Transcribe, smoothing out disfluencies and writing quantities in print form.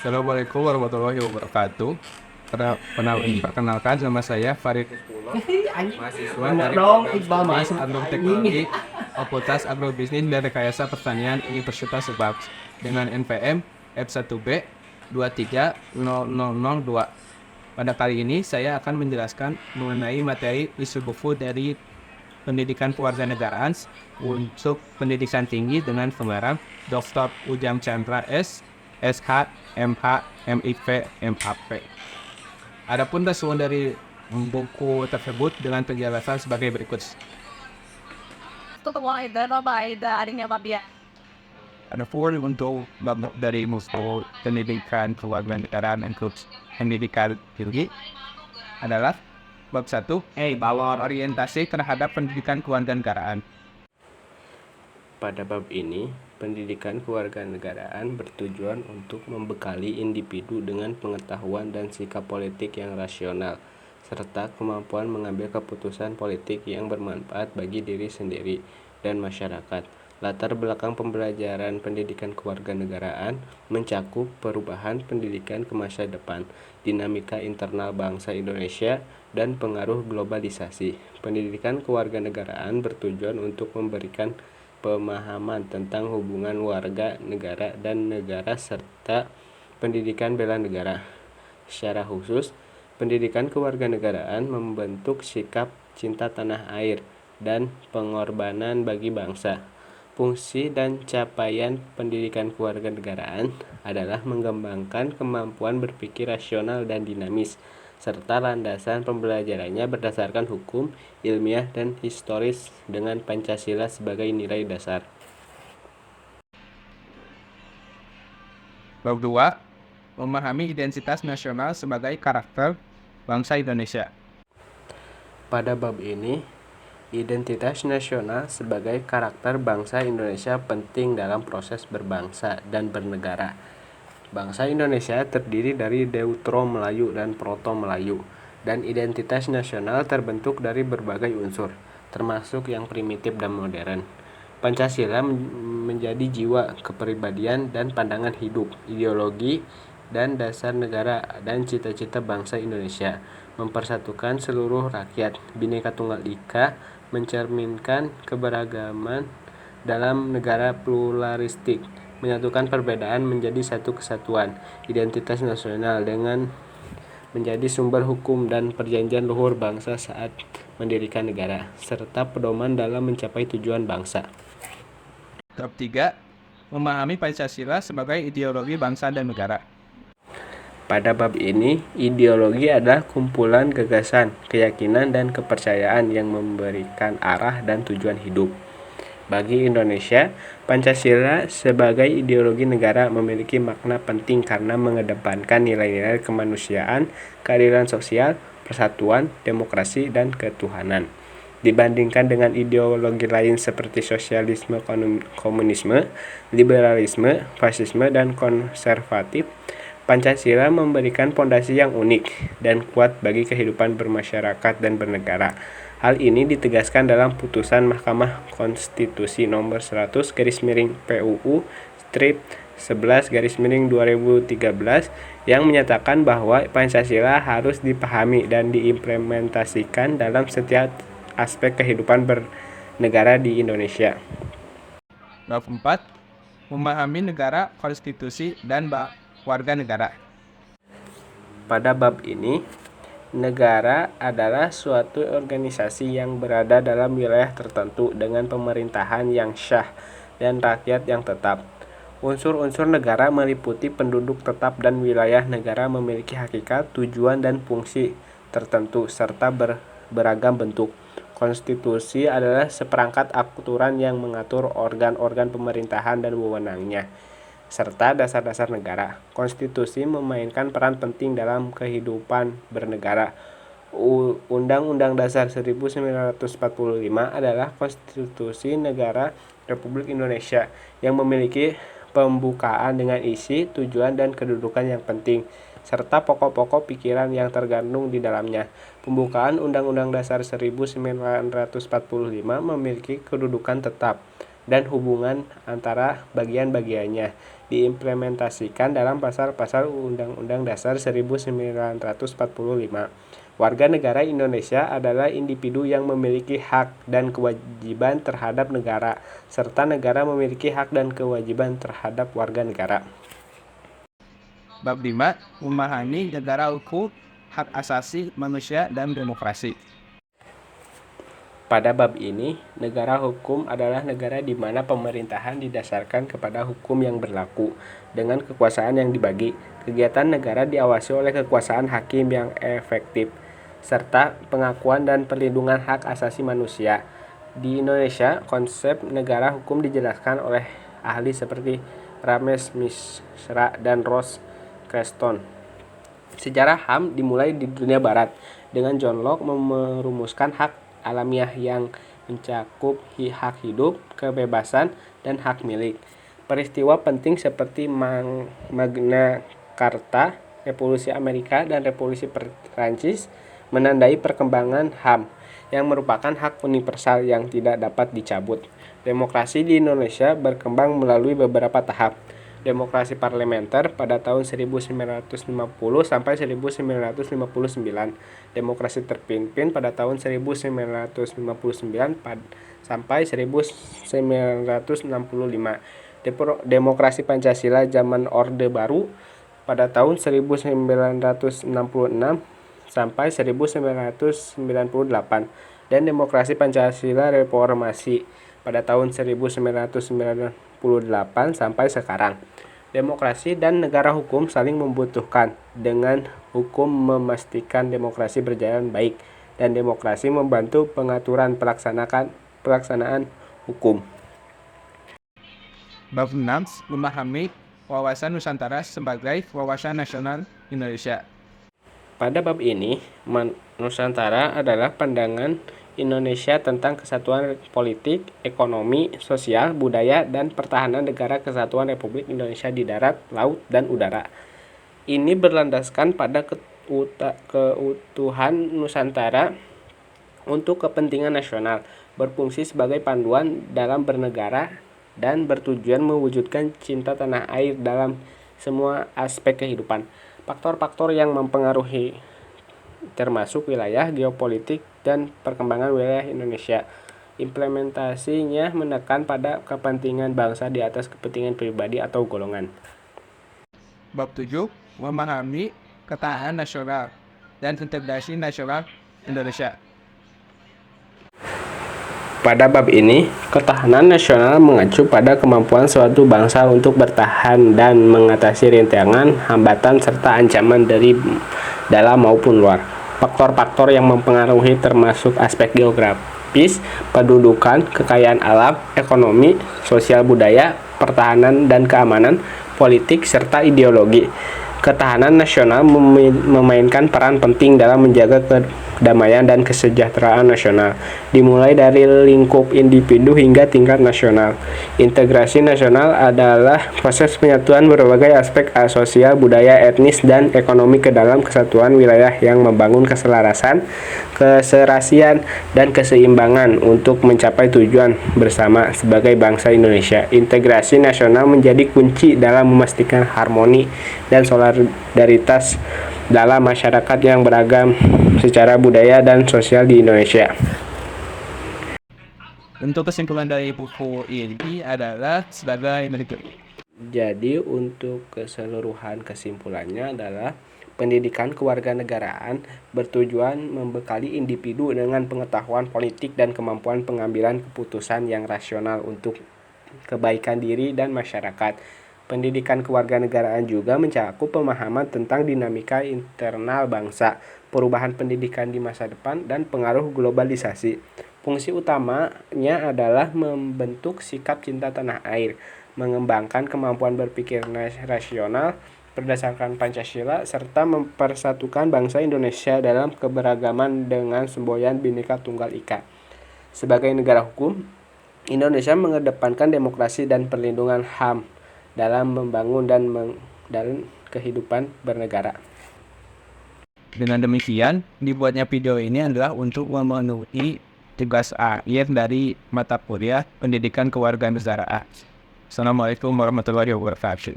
Assalamualaikum warahmatullahi wabarakatuh. Perkenalkan nama saya Farid Kusulo, mahasiswa Enggak dari dong, program Iqbal studi masuk. Agroteknologi Fakultas Agrobisnis dan Rekayasa Pertanian Universitas Subang dengan NPM F1B 2300002. Pada kali ini saya akan menjelaskan mengenai materi isu buku dari pendidikan kewarganegaraan untuk pendidikan tinggi dengan penggarap Dr. Ujang Chandra S. SH, MH, MIP, MHP. Adapun tersebut dari buku tersebut dengan penjelasan sebagai berikut. Tutup Aida, Nova Aida, adanya Babia. Adapun untuk bab dari musuh pendidikan kewarganegaraan untuk pendidikan tinggi adalah bab 1, orientasi terhadap pendidikan kewarganegaraan. Pada bab ini, pendidikan kewarganegaraan bertujuan untuk membekali individu dengan pengetahuan dan sikap politik yang rasional, serta kemampuan mengambil keputusan politik yang bermanfaat bagi diri sendiri dan masyarakat. Latar belakang pembelajaran pendidikan kewarganegaraan mencakup perubahan pendidikan ke masa depan, dinamika internal bangsa Indonesia, dan pengaruh globalisasi. Pendidikan kewarganegaraan bertujuan untuk memberikan pemahaman tentang hubungan warga negara dan negara serta pendidikan bela negara. Secara khusus, pendidikan kewarganegaraan membentuk sikap cinta tanah air dan pengorbanan bagi bangsa. Fungsi dan capaian pendidikan kewarganegaraan adalah mengembangkan kemampuan berpikir rasional dan dinamis, serta landasan pembelajarannya berdasarkan hukum, ilmiah, dan historis dengan Pancasila sebagai nilai dasar. Bab 2, memahami identitas nasional sebagai karakter bangsa Indonesia. Pada bab ini, identitas nasional sebagai karakter bangsa Indonesia penting dalam proses berbangsa dan bernegara. Bangsa Indonesia terdiri dari Deutero Melayu dan Proto Melayu, dan identitas nasional terbentuk dari berbagai unsur, termasuk yang primitif dan modern. Pancasila menjadi jiwa kepribadian dan pandangan hidup, ideologi, dan dasar negara dan cita-cita bangsa Indonesia, mempersatukan seluruh rakyat, Bhinneka Tunggal Ika, mencerminkan keberagaman dalam negara pluralistik, menyatukan perbedaan menjadi satu kesatuan, identitas nasional dengan menjadi sumber hukum dan perjanjian luhur bangsa saat mendirikan negara, serta pedoman dalam mencapai tujuan bangsa. Bab 3, memahami Pancasila sebagai ideologi bangsa dan negara. Pada bab ini, ideologi adalah kumpulan gagasan, keyakinan, dan kepercayaan yang memberikan arah dan tujuan hidup. Bagi Indonesia, Pancasila sebagai ideologi negara memiliki makna penting karena mengedepankan nilai-nilai kemanusiaan, keadilan sosial, persatuan, demokrasi, dan ketuhanan. Dibandingkan dengan ideologi lain seperti sosialisme, komunisme, liberalisme, fasisme, dan konservatif, Pancasila memberikan pondasi yang unik dan kuat bagi kehidupan bermasyarakat dan bernegara. Hal ini ditegaskan dalam putusan Mahkamah Konstitusi nomor 100/PUU strip 11/2013 yang menyatakan bahwa Pancasila harus dipahami dan diimplementasikan dalam setiap aspek kehidupan bernegara di Indonesia. Bab 4, memahami negara, konstitusi, dan warga negara. Pada bab ini, negara adalah suatu organisasi yang berada dalam wilayah tertentu dengan pemerintahan yang syah dan rakyat yang tetap. Unsur-unsur negara meliputi penduduk tetap dan wilayah negara memiliki hakikat, tujuan, dan fungsi tertentu serta beragam bentuk. Konstitusi adalah seperangkat aturan yang mengatur organ-organ pemerintahan dan wewenangnya, serta dasar-dasar negara. Konstitusi memainkan peran penting dalam kehidupan bernegara. Undang-Undang Dasar 1945 adalah konstitusi negara Republik Indonesia yang memiliki pembukaan dengan isi, tujuan, dan kedudukan yang penting, serta pokok-pokok pikiran yang tergandung di dalamnya. Pembukaan Undang-Undang Dasar 1945 memiliki kedudukan tetap, dan hubungan antara bagian-bagiannya, diimplementasikan dalam pasal-pasal Undang-Undang Dasar 1945. Warga negara Indonesia adalah individu yang memiliki hak dan kewajiban terhadap negara, serta negara memiliki hak dan kewajiban terhadap warga negara. Bab 5. Memahami negara hukum, hak asasi manusia, dan demokrasi. Pada bab ini, negara hukum adalah negara di mana pemerintahan didasarkan kepada hukum yang berlaku, dengan kekuasaan yang dibagi. Kegiatan negara diawasi oleh kekuasaan hakim yang efektif, serta pengakuan dan perlindungan hak asasi manusia. Di Indonesia, konsep negara hukum dijelaskan oleh ahli seperti Rames Misra dan Ross Creston. Sejarah HAM dimulai di dunia barat, dengan John Locke merumuskan hak alamiah yang mencakup hak hidup, kebebasan, dan hak milik. Peristiwa penting seperti Magna Carta, Revolusi Amerika, dan Revolusi Perancis menandai perkembangan HAM, yang merupakan hak universal yang tidak dapat dicabut. Demokrasi di Indonesia berkembang melalui beberapa tahap. Demokrasi parlementer pada tahun 1950 sampai 1959. Demokrasi terpimpin pada tahun 1959 sampai 1965. Demokrasi Pancasila zaman Orde Baru pada tahun 1966 sampai 1998, dan Demokrasi Pancasila Reformasi pada tahun 1998 sampai sekarang. Demokrasi dan negara hukum saling membutuhkan, dengan hukum memastikan demokrasi berjalan baik dan demokrasi membantu pengaturan pelaksanaan hukum. Bab 6. Memahami wawasan Nusantara sebagai wawasan nasional Indonesia. Pada bab ini, Nusantara adalah pandangan Indonesia tentang kesatuan politik, ekonomi, sosial, budaya, dan pertahanan negara kesatuan Republik Indonesia di darat, laut, dan udara. Ini berlandaskan pada keutuhan Nusantara untuk kepentingan nasional, berfungsi sebagai panduan dalam bernegara, dan bertujuan mewujudkan cinta tanah air dalam semua aspek kehidupan. Faktor-faktor yang mempengaruhi termasuk wilayah, geopolitik, dan perkembangan wilayah Indonesia. Implementasinya menekan pada kepentingan bangsa di atas kepentingan pribadi atau golongan. Bab 7. Memahami ketahanan nasional dan integrasi nasional Indonesia. Pada bab ini, ketahanan nasional mengacu pada kemampuan suatu bangsa untuk bertahan dan mengatasi rintangan, hambatan, serta ancaman dari dalam maupun luar. Faktor-faktor yang mempengaruhi termasuk aspek geografis, pendudukan, kekayaan alam, ekonomi, sosial budaya, pertahanan dan keamanan, politik, serta ideologi. Ketahanan nasional memainkan peran penting dalam menjaga kedamaian dan kesejahteraan nasional, dimulai dari lingkup individu hingga tingkat nasional. Integrasi nasional adalah proses penyatuan berbagai aspek sosial, budaya, etnis, dan ekonomi ke dalam kesatuan wilayah yang membangun keselarasan, keserasian, dan keseimbangan untuk mencapai tujuan bersama sebagai bangsa Indonesia. Integrasi nasional menjadi kunci dalam memastikan harmoni dan solidaritas dalam masyarakat yang beragam secara budaya dan sosial di Indonesia. Untuk kesimpulan dari buku ini adalah sebagai berikut. Jadi untuk keseluruhan kesimpulannya adalah pendidikan kewarganegaraan bertujuan membekali individu dengan pengetahuan politik dan kemampuan pengambilan keputusan yang rasional untuk kebaikan diri dan masyarakat. Pendidikan kewarganegaraan juga mencakup pemahaman tentang dinamika internal bangsa, perubahan pendidikan di masa depan, dan pengaruh globalisasi. Fungsi utamanya adalah membentuk sikap cinta tanah air, mengembangkan kemampuan berpikir rasional berdasarkan Pancasila, serta mempersatukan bangsa Indonesia dalam keberagaman dengan semboyan Bhinneka Tunggal Ika. Sebagai negara hukum, Indonesia mengedepankan demokrasi dan perlindungan HAM dalam membangun dan kehidupan bernegara. Dengan demikian, dibuatnya video ini adalah untuk memenuhi tugas akhir dari mata kuliah pendidikan kewarganegaraan. Assalamualaikum warahmatullahi wabarakatuh.